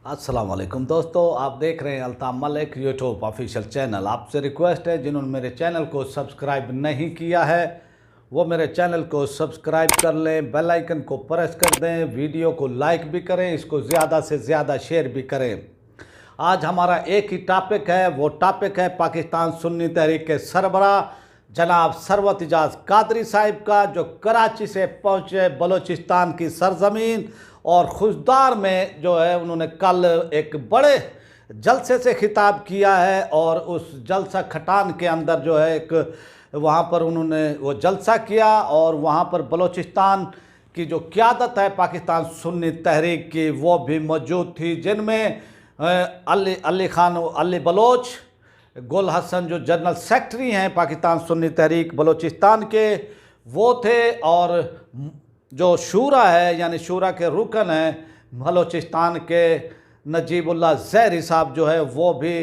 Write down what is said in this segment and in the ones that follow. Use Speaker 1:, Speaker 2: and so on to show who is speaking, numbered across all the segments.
Speaker 1: अस्सलाम वालेकुम दोस्तों, आप देख रहे हैं Altaf Malik YouTube official channel. आपसे रिक्वेस्ट है, जिन्होंने मेरे चैनल को सब्सक्राइब नहीं किया है वो मेरे चैनल को सब्सक्राइब कर लें, बेल आइकन को प्रेस कर दें, वीडियो को लाइक भी करें, इसको ज़्यादा से ज़्यादा शेयर भी करें। आज हमारा एक ही टॉपिक है, वो टॉपिक है पाकिस्तान सुन्नी तहरीक के सरबराह जनाब सरवत इजाज़ कादरी साहिब का, जो कराची से पहुँचे बलूचिस्तान की सरजमीन और खुशदार में जो है उन्होंने कल एक बड़े जलसे से खिताब किया है। और उस जलसा खटान के अंदर जो है एक वहाँ पर उन्होंने वो जलसा किया और वहाँ पर बलूचिस्तान की जो क़यादत है पाकिस्तान सुन्नी तहरीक की वो भी मौजूद थी, जिनमें अली खान अली बलोच, गुल हसन जो जनरल सेक्रेटरी हैं पाकिस्तान सुन्नी तहरीक बलूचिस्तान के वो थे, और जो शूरा है यानी शूरा के रुकन हैं बलूचिस्तान के नजीबुल्लाह ज़हरी साहब जो है वो भी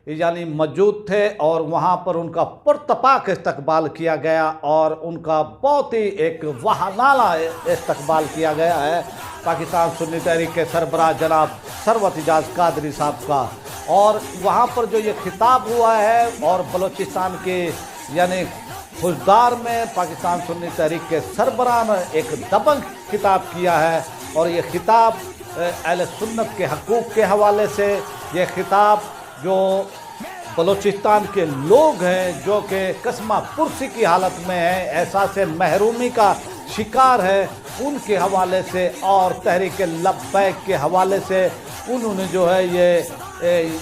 Speaker 1: यानी मौजूद थे। और वहाँ पर उनका पुरतपाक इस्तकबाल किया गया और उनका बहुत ही एक वहानाला इस्तकबाल किया गया है पाकिस्तान सुन्नी तहरीक के सरबराह जनाब सरवत इजाज़ कादरी साहब का। और वहाँ पर जो ये खिताब हुआ है और बलूचिस्तान के यानी खुशदार में पाकिस्तान सुन्नी तहरीक के सरबराह ने एक दबंग खिताब किया है। और ये खिताब अहले सुन्नत के हकूक़ के हवाले से, ये खिताब जो बलूचिस्तान के लोग हैं जो कि कसमा पुरसी की हालत में हैं, एहसास महरूमी का शिकार है, उनके हवाले से और तहरीक लब्बैक के हवाले से उन्होंने जो है ये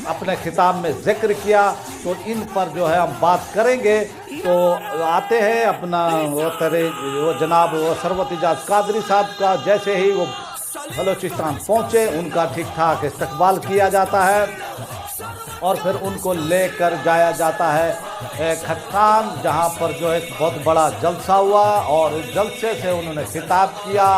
Speaker 1: अपने खिताब में ज़िक्र किया। तो इन पर जो है हम बात करेंगे। तो आते हैं अपना वो जनाब वो सरवत इजाज़ कादरी साहब का, जैसे ही वो बलूचिस्तान पहुँचे उनका ठीक ठाक इस्तकबाल किया जाता है और फिर उनको लेकर जाया जाता है खट्टान, जहाँ पर जो एक बहुत बड़ा जलसा हुआ और उस जलसे से उन्होंने खिताब किया।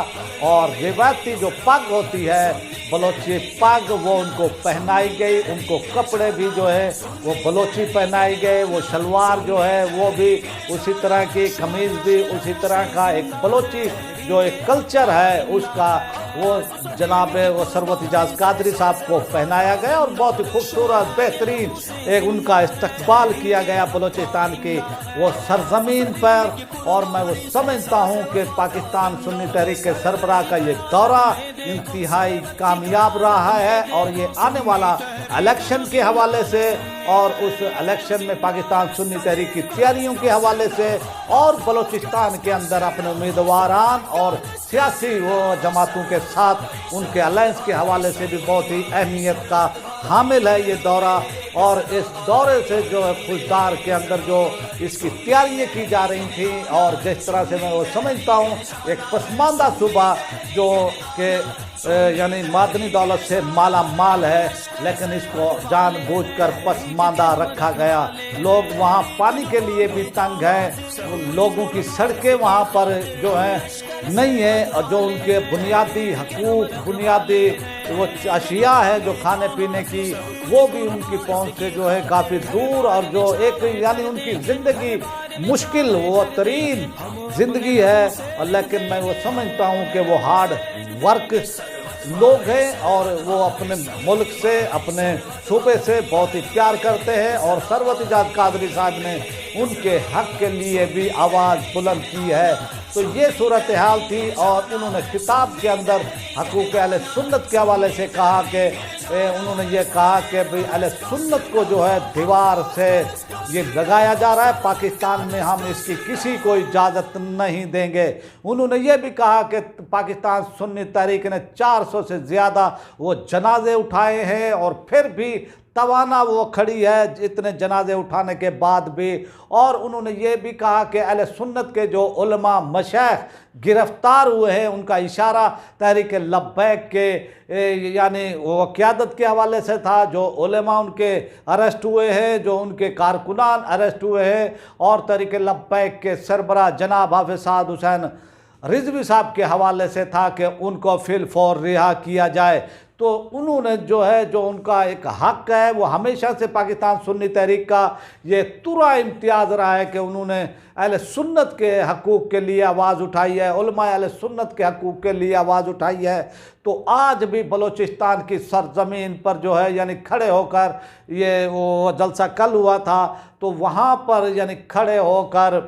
Speaker 1: और रिवायती जो पग होती है बलोची पग वो उनको पहनाई गई, उनको कपड़े भी जो है वो बलोची पहनाई गए, वो शलवार जो है वो भी उसी तरह की, कमीज़ भी उसी तरह का, एक बलोची जो एक कल्चर है उसका वो जनाब वो सरवत इजाज़ कादरी साहब को पहनाया गया और बहुत ही खूबसूरत बेहतरीन एक उनका इस्तकबाल किया गया बलूचिस्तान की वो सरजमीन पर। और मैं वो समझता हूँ कि पाकिस्तान सुन्नी तहरीक के सरबराह का ये दौरा इंतहाई कामयाब रहा है और ये आने वाला इलेक्शन के हवाले से और उस इलेक्शन में पाकिस्तान सुन्नी तहरीक की तैयारियों के हवाले से और बलूचिस्तान के अंदर अपने उम्मीदवारान और सियासी वो जमातों के साथ उनके अलायंस के हवाले से भी बहुत ही अहमियत का हामिल है ये दौरा। और इस दौरे से जो है खुशदार के अंदर जो इसकी तैयारियाँ की जा रही थी और जिस तरह से मैं वो समझता हूँ एक पसमानदा सूबा जो कि यानी मादनी दौलत से माला माल है, लेकिन इसको जानबूझकर पसमानदा रखा गया। लोग वहाँ पानी के लिए भी तंग हैं, लोगों की सड़कें वहाँ पर जो हैं नहीं है, और जो उनके बुनियादी हकूक़ बुनियादी वो अशिया है जो खाने पीने की वो भी उनकी पहुँच से जो है काफ़ी दूर, और जो एक यानी उनकी ज़िंदगी मुश्किल वो तरीन ज़िंदगी है। लेकिन मैं वो समझता हूँ कि वो हार्ड वर्क लोग हैं और वो अपने मुल्क से अपने सूबे से बहुत ही प्यार करते हैं। और सरवत इजाज़ कादरी साहब ने उनके हक के लिए भी आवाज़ बुलंद की है। तो ये सूरत हाल थी और उन्होंने किताब के अंदर हकूक़ अहले सुन्नत के हवाले से कहा कि उन्होंने ये कहा कि भाई अहले सुन्नत को जो है दीवार से ये लगाया जा रहा है, पाकिस्तान में हम इसकी किसी को इजाज़त नहीं देंगे। उन्होंने ये भी कहा कि पाकिस्तान सुन्नी तहरीक ने 400 से ज़्यादा वो जनाजे उठाए हैं और फिर भी तवाना वो खड़ी है इतने जनाजे उठाने के बाद भी। और उन्होंने ये भी कहा कि अहले सुन्नत के जो उलमा मशाइख गिरफ्तार हुए हैं उनका इशारा तहरीक लब्बैक के यानी वो क़यादत के हवाले से था, जो उलमा उनके अरेस्ट हुए हैं, जो उनके कारकुनान अरेस्ट हुए हैं, और तहरीक लब्बैक के सरबराह जनाब हाफ़िज़ साद हुसैन रिजवी साहब के हवाले से था कि उनको फिल फौर रिहा किया जाए। तो उन्होंने जो है, जो उनका एक हक है, वो हमेशा से पाकिस्तान सुन्नी तहरीक का ये तुरा इम्तियाज़ रहा है कि उन्होंने अहले सुन्नत के हकूक़ के लिए आवाज़ उठाई है, उलमा अहले सुन्नत के हकूक़ के लिए आवाज़ उठाई है। तो आज भी बलूचिस्तान की सरजमीन पर जो है यानी खड़े होकर, ये वो जलसा कल हुआ था, तो वहाँ पर यानी खड़े होकर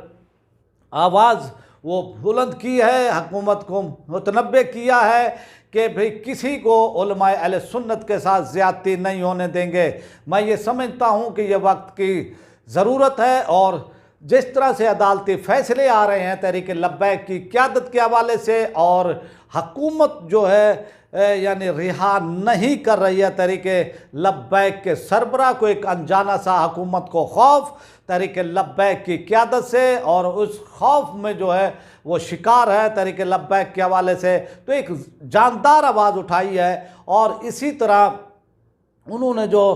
Speaker 1: आवाज़ वो बुलंद की है, हुकूमत को मुतनब्बे किया है कि भाई किसी को उलमाए अहले सुन्नत के साथ ज़्यादती नहीं होने देंगे। मैं ये समझता हूँ कि ये वक्त की ज़रूरत है, और जिस तरह से अदालती फ़ैसले आ रहे हैं तहरीक लब्बैक की क़यादत के हवाले से, और हुकूमत जो है यानी रिहा नहीं कर रही है तहरीक लब्बैक के सरबराह को, एक अनजाना सा हुकूमत को खौफ तहरीक लब्बैक की क़यादत से, और उस खौफ में जो है वो शिकार है तहरीक लब्बैक के हवाले से, तो एक जानदार आवाज़ उठाई है। और इसी तरह उन्होंने जो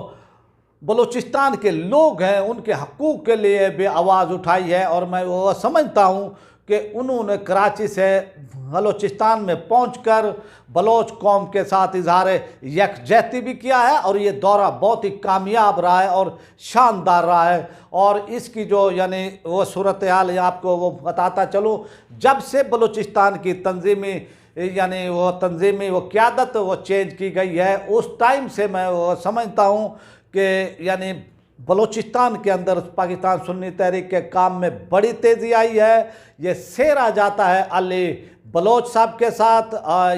Speaker 1: बलूचिस्तान के लोग हैं उनके हकूक़ के लिए भी आवाज़ उठाई है, और मैं वो समझता हूँ कि उन्होंने कराची से बलूचिस्तान में पहुंचकर बलोच कौम के साथ इजहार यकजहती भी किया है, और ये दौरा बहुत ही कामयाब रहा है और शानदार रहा है। और इसकी जो यानी वो सूरत हाल आपको वो बताता चलूँ, जब से बलूचिस्तान की तंजीमी यानी वो क़यादत वो चेंज की गई है, उस टाइम से मैं वो समझता हूँ कि यानी बलूचिस्तान के अंदर पाकिस्तान सुन्नी तहरीक के काम में बड़ी तेज़ी आई है। ये सेरा जाता है अली बलोच साहब के साथ,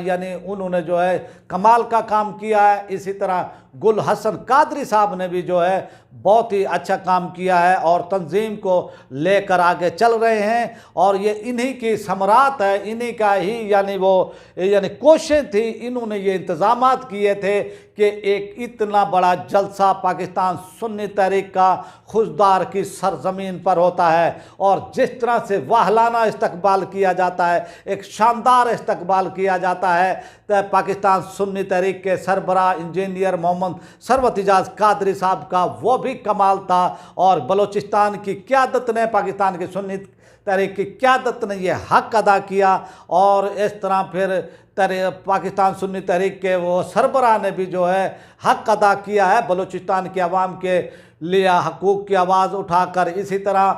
Speaker 1: यानी उन्होंने जो है कमाल का काम किया है। इसी तरह गुल हसन कादरी साहब ने भी जो है बहुत ही अच्छा काम किया है और तंजीम को लेकर आगे चल रहे हैं, और ये इन्हीं की समरात है, इन्हीं का ही यानी वो यानी कोशिश थी। इन्होंने ये इंतज़ामात किए थे कि एक इतना बड़ा जलसा पाकिस्तान सुन्नी तहरीक का खुशदार की सरजमीन पर होता है, और जिस तरह से वाहलाना इस्तकबाल किया जाता है, एक शानदार इस्तकबाल किया जाता है, तो पाकिस्तान सुन्नी तहरीक के सरबराह इंजीनियर मोहम्मद सरवत इजाज़ कादरी साहब का वो भी कमाल था। और बलूचिस्तान की क़यादत ने, पाकिस्तान की सुन्नी तहरीक की क़यादत ने ये हक अदा किया, और इस तरह फिर पाकिस्तान सुन्नी तहरीक के वो सरबराह ने भी जो है हक अदा किया है बलूचिस्तान के अवाम के लिए हकूक़ की आवाज़ उठाकर। इसी तरह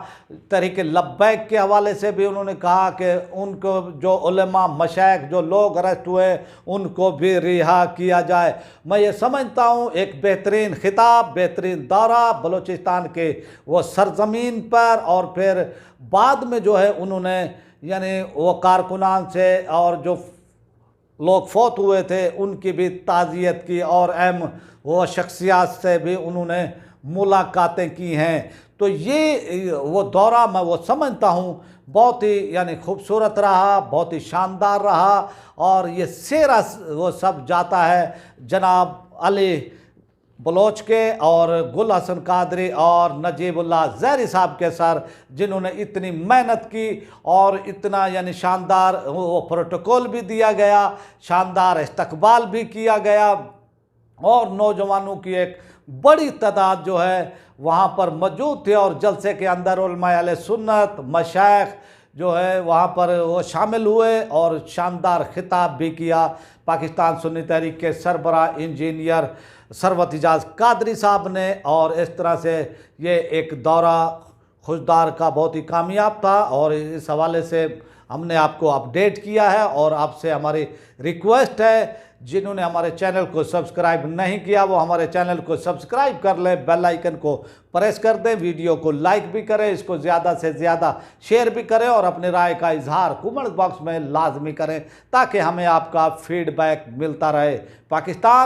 Speaker 1: तहरीक लब्बैक के हवाले से भी उन्होंने कहा कि उनको जो उलमा मशाइख जो लोग अरेस्ट हुए उनको भी रिहा किया जाए। मैं ये समझता हूँ एक बेहतरीन खिताब, बेहतरीन दौरा बलूचिस्तान के वो सरजमीन पर, और फिर बाद में जो है उन्होंने यानी वो कारकुनान से और जो लोग फौत हुए थे उनकी भी ताज़ियत की, और अहम वो शख्सियात से भी उन्होंने मुलाकातें की हैं। तो ये वो दौरा मैं वो समझता हूँ बहुत ही यानी खूबसूरत रहा, बहुत ही शानदार रहा, और ये सेरा वो सब जाता है जनाब अली बलोच के और गुल हसन कादरी और नजीबुल्लाह ज़हरी साहब के सर, जिन्होंने इतनी मेहनत की और इतना यानी शानदार वो प्रोटोकॉल भी दिया गया, शानदार इस्तकबाल भी किया गया, और नौजवानों की एक बड़ी तादाद जो है वहाँ पर मौजूद थे, और जलसे के अंदर उलमा अहले सुन्नत मशाइख जो है वहाँ पर वो शामिल हुए, और शानदार खिताब भी किया पाकिस्तान सुन्नी तहरीक के सरबराह इंजीनियर सरवत इजाज़ कादरी साहब ने। और इस तरह से ये एक दौरा खुशदार का बहुत ही कामयाब था, और इस हवाले से हमने आपको अपडेट किया है। और आपसे हमारी रिक्वेस्ट है, जिन्होंने हमारे चैनल को सब्सक्राइब नहीं किया वो हमारे चैनल को सब्सक्राइब कर लें, बेल आइकन को प्रेस कर दें, वीडियो को लाइक भी करें, इसको ज़्यादा से ज़्यादा शेयर भी करें, और अपनी राय का इजहार कमेंट बॉक्स में लाजमी करें ताकि हमें आपका फीडबैक मिलता रहे। पाकिस्तान